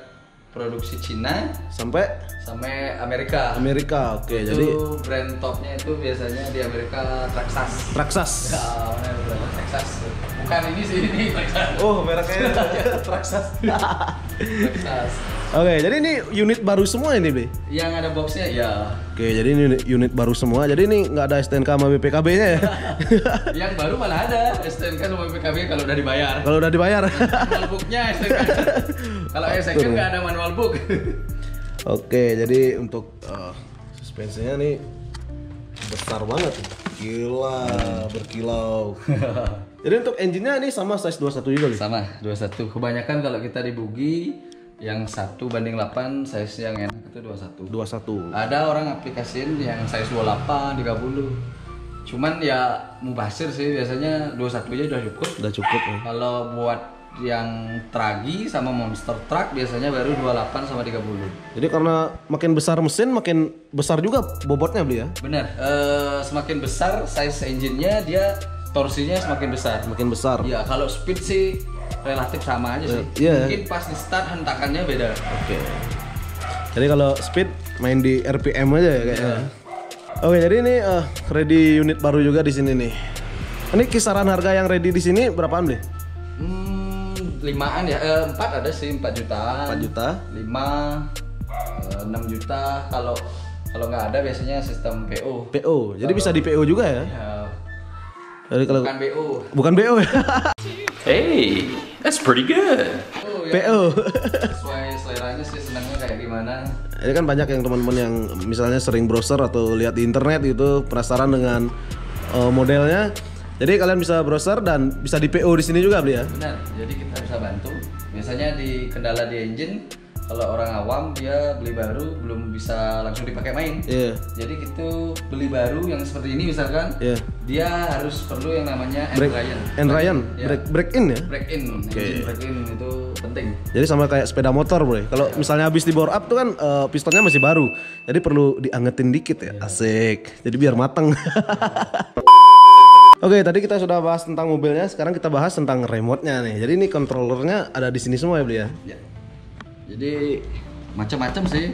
produksi Cina Sampai sampai Amerika. Amerika. Oke, Itu jadi brand topnya itu biasanya di Amerika Traxxas. Traxxas. Ya, benar, brand Traxxas. Bukan ini sih, ini Traxxas. Oh, mereknya Traxxas. Traxxas. Oke, jadi ini unit baru semua ini, Bli? Yang ada boxnya ya. Oke, jadi ini unit baru semua. Jadi ini nggak ada STNK sama BPKB-nya ya? Yang baru malah ada STNK sama PKB kalau udah dibayar. Kalau udah dibayar. Manual booknya STNK. Kalau second nggak ada manual book. Oke, jadi untuk suspensinya nih besar banget. Gila, berkilau. Jadi untuk engine-nya ini sama size 21 juga, Bli? Sama 21. Kebanyakan kalau kita di buggy yang 1:8, size yang enak itu 21. 21. Ada orang aplikasiin yang size 28, 30. Cuman ya mubasir sih, biasanya 21 aja udah cukup. Udah cukup ya. Kalau buat yang tragi sama monster truck biasanya baru 28 sama 30. Jadi karena makin besar mesin makin besar juga bobotnya beli ya. Benar. Semakin besar size engine-nya, dia torsinya semakin besar. Makin besar. Ya kalau speed sih relatif sama aja sih. Iya. Mungkin pas di start hentakannya beda. Oke. Jadi kalau speed main di RPM aja ya kayaknya. Oke, jadi ini ready unit baru juga di sini nih. Ini kisaran harga yang ready di sini berapaan beli? 5-an ya, 4 ada sih, 4 jutaan. 4 juta. 5, 6 juta. Kalau nggak ada biasanya sistem PO. PO. Jadi bisa di PO juga ya? Ya, Jadi kalau bukan BO. bukan BO ya. Hey, that's pretty good. Oh, ya. PO. Sesuai seleranya sih, senangnya kayak gimana. Ini kan banyak yang teman-teman yang misalnya sering browser atau lihat di internet gitu penasaran dengan modelnya. Jadi kalian bisa browser dan bisa di PO di sini juga beli ya. Benar, jadi kita bisa bantu. Biasanya di kendala di engine, kalau orang awam dia beli baru belum bisa langsung dipakai main. Iya. Jadi gitu beli baru yang seperti ini misalkan, Iya. dia harus perlu yang namanya Break Ryan. ya. Break in ya. Break in, engine break in itu penting. Jadi sama kayak sepeda motor bro. Kalau misalnya habis di bore up tuh kan pistonnya masih baru. Jadi perlu diangetin dikit ya. Asik. Jadi biar mateng. Oke, tadi kita sudah bahas tentang mobilnya, sekarang kita bahas tentang remote-nya nih. Jadi ini controllernya ada di sini semua ya beli ya. Ya. Jadi macam-macam sih.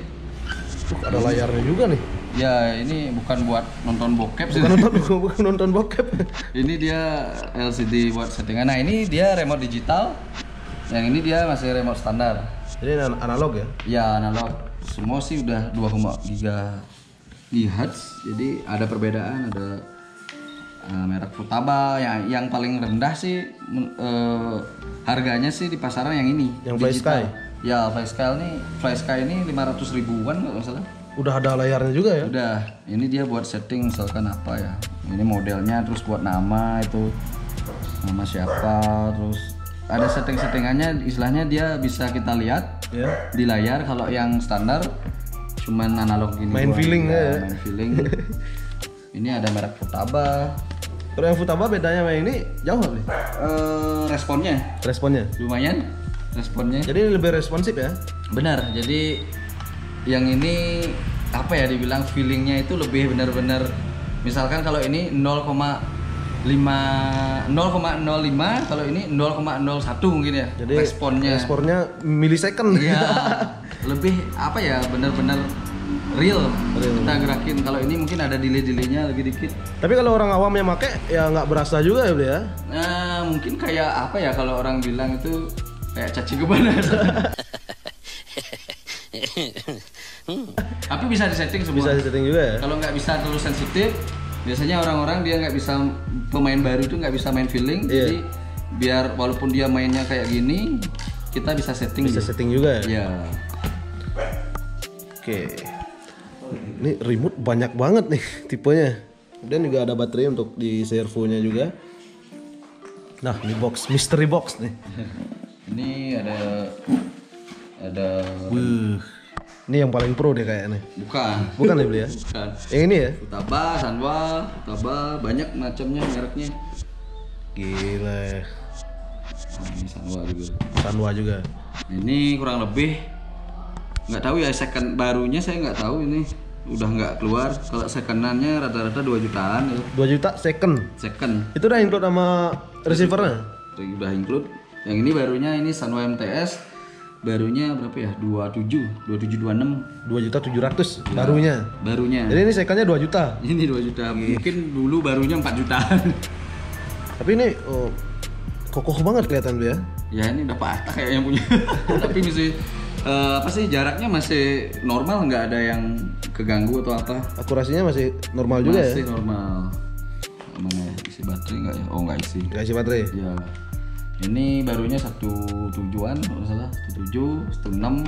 Ada layarnya juga nih. Ya ini bukan buat nonton bokep sih. Bukan nonton bokep. Ini dia LCD buat settingan. Nah ini dia remote digital. Yang ini dia masih remote standar. Jadi analog ya. Ya analog. Semua sih udah 2,3 GHz. Jadi ada perbedaan, ada merek Futaba yang paling rendah sih harganya sih di pasaran yang ini. Yang digital. FlySky. Ya FlySky ini 500 ribuan kalau nggak salah. Udah ada layarnya juga ya. Udah, ini dia buat setting misalkan apa ya. Ini modelnya, terus buat nama itu nama siapa, terus ada settingannya, istilahnya dia bisa kita lihat Ya. di layar. Kalau yang standar cuman analog gini. Main doang. feeling ya. Main feeling. Ini ada merek Futaba. Kalau yang Futaba bedanya sama ini jauh nggak beli? Responnya Responnya. lumayan, responnya. Jadi ini lebih responsif ya. Benar, jadi yang ini apa ya dibilang feelingnya itu lebih benar-benar, misalkan kalau ini 0,05, kalau ini 0,01 mungkin ya. Jadi responnya millisecond. Iya, lebih apa ya, benar-benar real. Kita gerakin. Kalau ini mungkin ada delay-delaynya lagi dikit. Tapi kalau orang awam yang make ya nggak berasa juga ya beli ya. Nah, mungkin kayak apa ya, kalau orang bilang itu kayak caci kebana. Tapi bisa disetting semua. Bisa disetting juga ya. Kalau nggak bisa terlalu sensitif, biasanya orang-orang dia nggak bisa, pemain baru itu nggak bisa main feeling. Iya. Jadi biar walaupun dia mainnya kayak gini, kita bisa setting. Bisa setting juga ya. Ya. Oke. Ini remote banyak banget nih tipenya. Kemudian juga ada baterai untuk di servonya juga. Nah, ini box, mystery box nih. Ini ada Ini yang paling pro deh kayaknya. bukan Ya beli ya. bukan. Yang ini ya. Futaba, Futaba, banyak macamnya mereknya. Gila. Nah, ini Sanwa juga. Sanwa juga. Ini kurang lebih nggak tahu ya, second barunya saya nggak tahu, ini udah nggak keluar. Kalau secondnya rata-rata 2 jutaan ya. 2 juta second. Second Itu udah include sama receivernya? udah include. Yang ini barunya, ini Sanwa MTS barunya berapa ya, 2726 2.700.000 Ya, barunya. Jadi Jadi ini secondnya 2 juta. ini 2 juta. Mungkin dulu barunya 4 jutaan. Tapi ini kokoh banget kelihatan dia. Ya ini udah patah kayak yang punya. Tapi masih apa sih, jaraknya masih normal, nggak ada yang keganggu atau apa. Akurasinya masih normal juga Masih ya. normal. Mana ya, isi baterai nggak ya? Oh nggak isi. Nggak isi baterai. Ya. Ini barunya 17-an kalau nggak salah, 17, 16.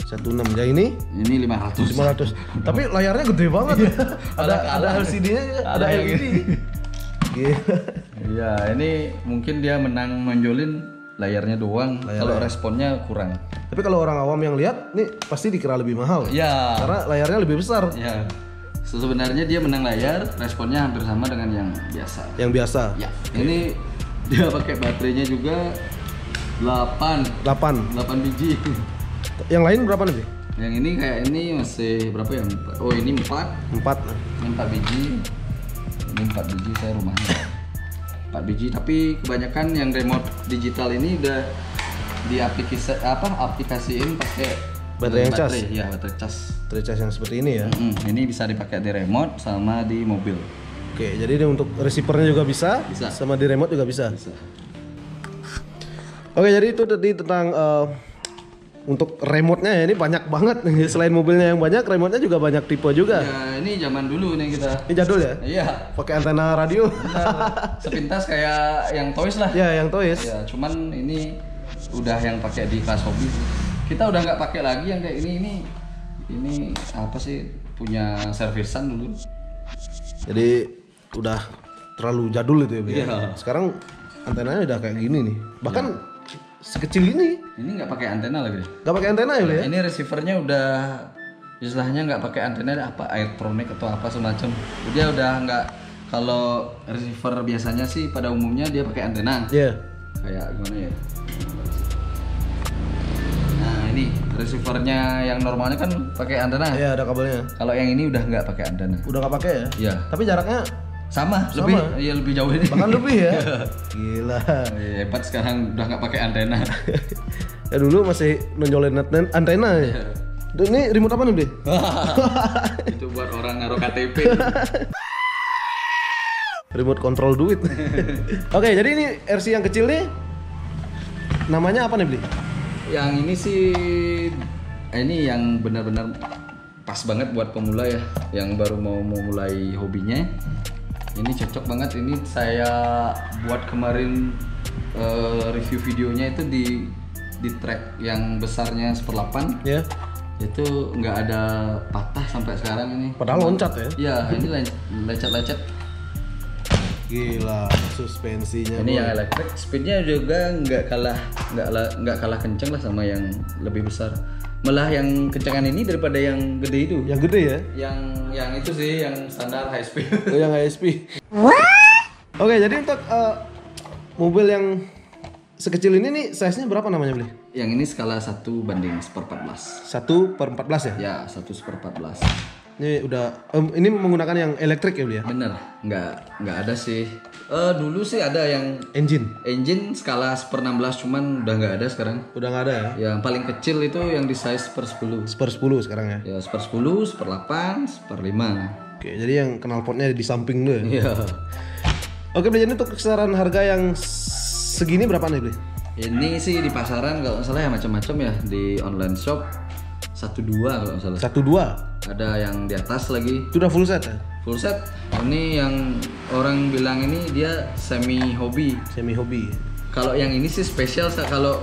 16 ya ini Ini 500. 500. Tapi layarnya gede banget ya. ada LCD-nya, ada LED. Gila. Iya, ini mungkin dia menang menjolin layarnya doang. Kalau responnya kurang. Tapi kalau orang awam yang lihat, nih pasti dikira lebih mahal. Ya. Karena layarnya lebih besar. Ya. Sebenarnya dia menang layar, responnya hampir sama dengan yang biasa. Yang biasa. Ya. Ini dia pakai baterainya juga 8 biji. Yang lain berapa nih? Yang ini kayak ini masih berapa ya? Oh, ini 4. 4. Ini 4 biji. Ini 4 biji saya rumahnya. 4 biji, tapi kebanyakan yang remote digital ini udah aplikasiin pakai baterai yang cas. Iya, baterai cas. Baterai cas yang seperti ini ya. Ini bisa dipakai di remote sama di mobil. Oke, jadi ini untuk receivernya juga bisa, sama di remote juga bisa. Oke, jadi itu tadi tentang untuk remote-nya ya, ini banyak banget. Selain mobilnya yang banyak, remote-nya juga banyak tipe juga. Ya, ini zaman dulu nih kita. Ini jadul ya? Iya. Pakai antena radio. Sepintas kayak yang toys lah. Ya, yang toys. Ya, cuman ini udah yang pakai di kelas hobi. Kita udah nggak pakai lagi yang kayak ini apa sih, punya servisan dulu. Jadi udah terlalu jadul itu ya, Bli. Iya. Sekarang antenanya udah kayak gini nih. Bahkan sekecil ini. Ini nggak pakai antena lagi. Nggak pakai antena ya, Bli ya? Ini receivernya udah istilahnya nggak pakai antena, apa Airtronic atau apa semacam. Dia udah nggak, kalau receiver biasanya sih pada umumnya dia pakai antena. Iya. Kayak gimana ya? Nah, ini receivernya yang normalnya kan pakai antena. Iya, ada kabelnya. Kalau yang ini udah nggak pakai antena. Udah nggak pakai ya? Iya. Tapi jaraknya Sama. Lebih jauh ini. bahkan lebih ya. Gila. Hebat, sekarang udah nggak pakai antena. Ya dulu masih nonjolin antena ya. Ini remote apa nih, Bli? Itu buat orang naruh KTP. Remote kontrol duit. Oke, jadi ini RC yang kecil nih. Namanya apa nih, Bli? Yang ini sih, ini yang benar-benar pas banget buat pemula ya, yang baru mau mulai hobinya. Ini cocok banget. Ini saya buat kemarin review videonya itu di track yang besarnya 1/8. Ya. Itu nggak ada patah sampai sekarang ini. Padahal loncat ya? Iya, ini lecet-lecet. Gila, suspensinya. Ini yang elektrik, speednya juga nggak kalah kenceng lah sama yang lebih besar. Malah yang kencengan ini daripada yang gede itu. Yang gede ya? Yang itu sih yang standar high speed. Oh, yang HSP. Oke, jadi untuk mobil yang sekecil ini nih size-nya berapa namanya, Bli? Yang ini skala 1/14. 1/14 ya? Ya, 1/14. Ini udah ini menggunakan yang elektrik ya, Bli ya? Bener, nggak ada sih. Dulu sih ada yang engine skala 1/16, cuman udah nggak ada sekarang. Udah nggak ada ya? Yang paling kecil itu yang di size 1/10. 1/10 sekarang ya? Ya 1/10, 1/8, 1/5. Oke, jadi yang knalpotnya di samping tuh ya? Iya. Oke, Bli, jadi untuk kisaran harga yang segini berapa nih, Bli? Ini sih di pasaran kalau nggak salah ya macam-macam ya, di online shop 1-2 kalau nggak salah. 1-2? Ada yang di atas lagi. Itu udah full set ya? Full set. Ini yang orang bilang ini dia semi hobi. Semi hobi. Kalau yang ini sih spesial, kalau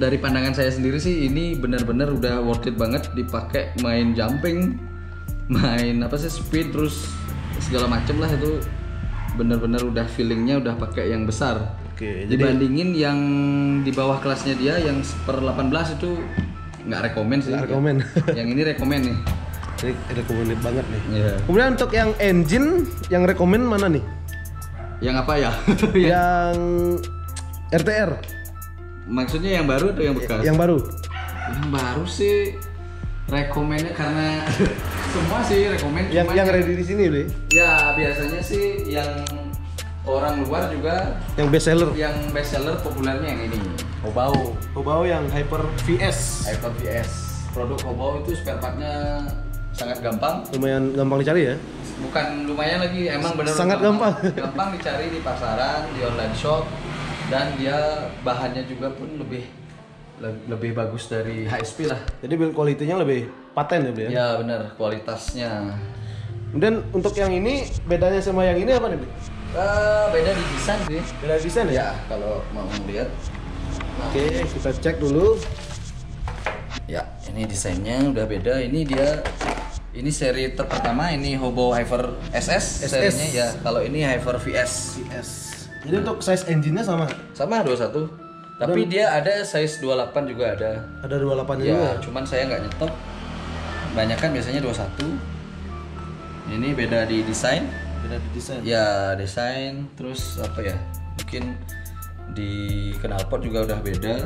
dari pandangan saya sendiri sih ini benar-benar udah worth it banget dipakai main jumping, main apa sih speed, terus segala macem lah. Itu benar-benar udah feelingnya udah pakai yang besar. Oke, Dibandingin yang di bawah kelasnya dia yang 1/18 itu nggak rekomen sih. Nggak rekomen. Yang ini rekomen nih. Ini recommended banget nih. Iya. Kemudian untuk yang engine, yang rekomen mana nih? Yang apa ya? Yang RTR. Maksudnya yang baru atau yang bekas? Yang baru. Yang baru sih rekomennya karena semua sih rekomen. Yang ready di sini, Bli. Ya biasanya sih yang orang luar juga. Yang best seller. Yang best seller populernya yang ini. Hobao. Hobao yang Hyper VS. Hyper VS. Produk Hobao itu spare partnya sangat gampang. Lumayan gampang dicari ya? Bukan lumayan lagi, emang bener sangat gampang. Gampang dicari di pasaran, di online shop, dan dia bahannya juga pun lebih bagus dari HSP lah. Jadi build quality-nya lebih paten ya, Bli ya? Ya bener, kualitasnya. Kemudian untuk yang ini bedanya sama yang ini apa nih, Bli? Beda di desain sih. Beda desain ya? Ya, kalau mau lihat. Oke, kita cek dulu. Ya, ini desainnya udah beda. Ini seri terpertama, ini Hobao Hyper SS serinya ya. Kalau ini Hyper VS. Jadi untuk size engine-nya sama? Sama 21. Tapi dia ada size 28 juga ada. Ada 28 juga. Ya, cuman saya nggak nyetok. Banyak kan biasanya 21. Ini beda di desain. Beda di desain. Ya, desain terus apa ya? Mungkin di knalpot juga udah beda.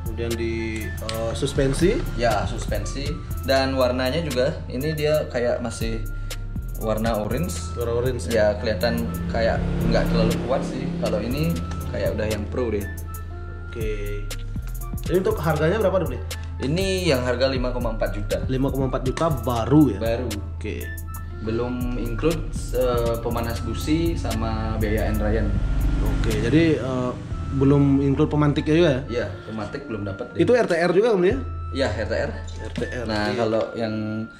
Kemudian di suspensi. Ya, suspensi dan warnanya juga ini dia kayak masih warna orange. Warna orange. Ya, kelihatan kayak nggak terlalu kuat sih. Kalau ini kayak udah yang pro deh. Oke. Jadi untuk harganya berapa dulu nih? Ini yang harga 5,4 juta. 5,4 juta baru ya? Baru. Oke. Belum include pemanas busi sama biaya Ryan. Oke, jadi belum include pemantiknya juga ya? Ya, pematik belum dapat deh. Itu RTR juga kan ya? Ya, RTR. RTR. Nah, kalau yang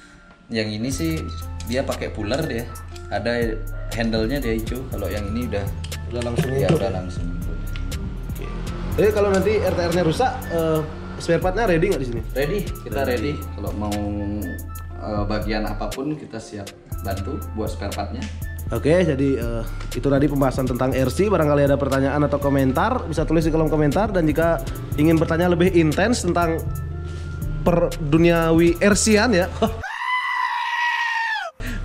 ini sih dia pakai puller dia. Ada handle-nya dia hijau. Kalau yang ini udah langsung ya include udah ya? langsung. Oke. Jadi kalau nanti RTR-nya rusak, spare part-nya ready nggak di sini? Ready, kita ready. Kalau mau bagian apapun kita siap bantu buat spare part-nya. Oke, jadi itu tadi pembahasan tentang RC. Barangkali ada pertanyaan atau komentar, bisa tulis di kolom komentar. Dan jika ingin bertanya lebih intens tentang duniawi RC-an ya,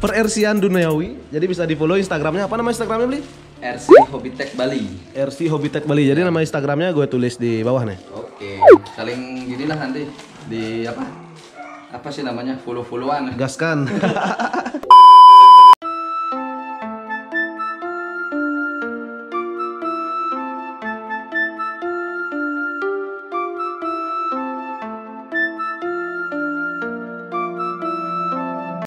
RC-an duniawi, jadi bisa di follow Instagramnya. Apa nama Instagramnya, Bli? RC Hobbytech Bali. RC Hobbytech Bali. Jadi nama Instagramnya gue tulis di bawah nih. Oke, saling gini lah nanti di apa sih namanya, follow-followan. Gaskan.